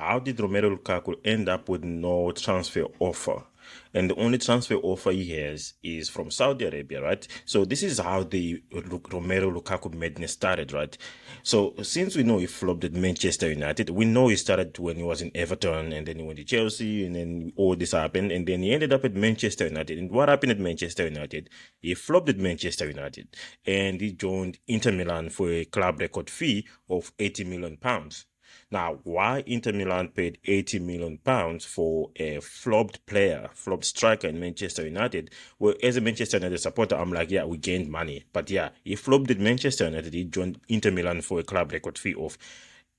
how did Romelu Lukaku end up with no transfer offer? And the only transfer offer he has is from Saudi Arabia, right? So this is how the Romelu Lukaku madness started, right? So since we know he flopped at Manchester United, we know he started when he was in Everton, and then he went to Chelsea, and then all this happened, and then he ended up at Manchester United. And what happened at Manchester United? He flopped at Manchester United, and he joined Inter Milan for a club record fee of £80 million. Now, why Inter Milan paid £80 million for a flopped player, flopped striker in Manchester United? Well, as a Manchester United supporter, I'm like, yeah, we gained money. But yeah, he flopped at Manchester United. He joined Inter Milan for a club record fee of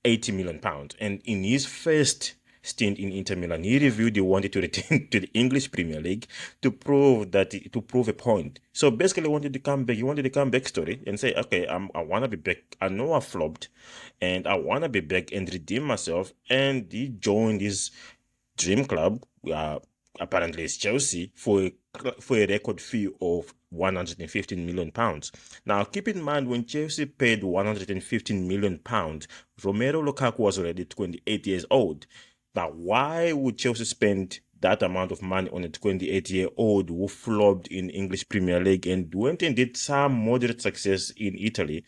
£80 million. And in his first stint in Inter Milan, he reviewed he wanted to return to the English Premier League to prove a point. So basically, he wanted to come back. He wanted the comeback story and say, okay, I want to be back. I know I flopped, and I want to be back and redeem myself. And he joined his dream club, apparently it's Chelsea, for a record fee of £115 million. Now, keep in mind, when Chelsea paid £115 million, Romelu Lukaku was already 28 years old. Now, why would Chelsea spend that amount of money on a 28-year-old who flopped in English Premier League and went and did some moderate success in Italy?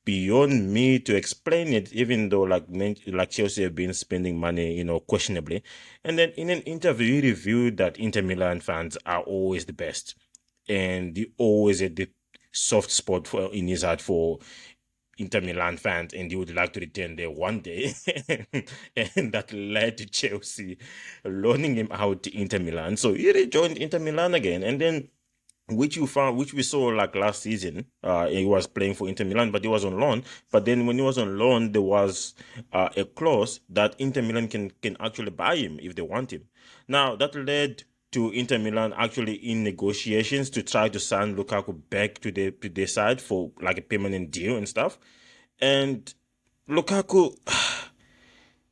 Beyond me to explain it, even though like Chelsea have been spending money, questionably. And then in an interview, he reviewed that Inter Milan fans are always the best, and he always had the soft spot in his heart for Inter Milan fans, and he would like to return there one day. And that led to Chelsea loaning him out to Inter Milan. So he rejoined Inter Milan again, and then which we saw like last season. He was playing for Inter Milan, but he was on loan. But then when he was on loan, there was a clause that Inter Milan can actually buy him if they want him. Now that led to Inter Milan actually in negotiations to try to sign Lukaku back to their side for like a permanent deal and stuff. And Lukaku,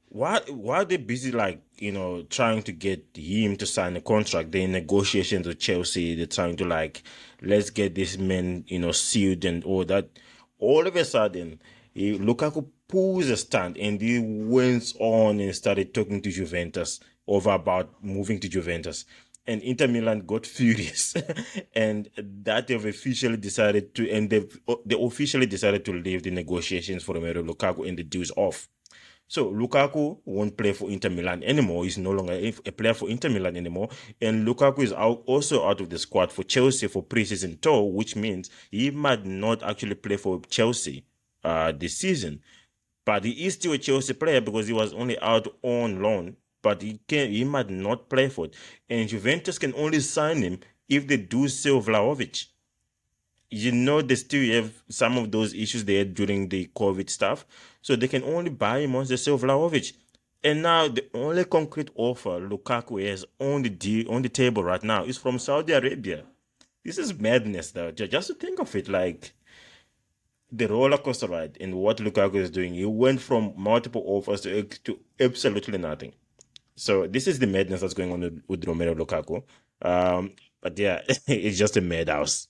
why are they busy trying to get him to sign a contract? They're in negotiations with Chelsea. They're trying to let's get this man sealed and all that. All of a sudden, Lukaku pulls a stunt and he went on and started talking to Juventus over about moving to Juventus. And Inter Milan got furious, and that they've officially decided to, and they officially decided to leave the negotiations for Romeru Lukaku, and the deal's off. So Lukaku won't play for Inter Milan anymore. He's no longer a player for Inter Milan anymore. And Lukaku is also out of the squad for Chelsea for preseason tour, which means he might not actually play for Chelsea this season. But he is still a Chelsea player because he was only out on loan. But he might not play for it. And Juventus can only sign him if they do sell Vlahovic. They still have some of those issues they had during the COVID stuff. So they can only buy him once they sell Vlahovic. And now the only concrete offer Lukaku has on the table right now is from Saudi Arabia. This is madness, though. Just to think of it, like the roller coaster ride and what Lukaku is doing. He went from multiple offers to absolutely nothing. So this is the madness that's going on with Romelu Lukaku. But yeah, it's just a madhouse.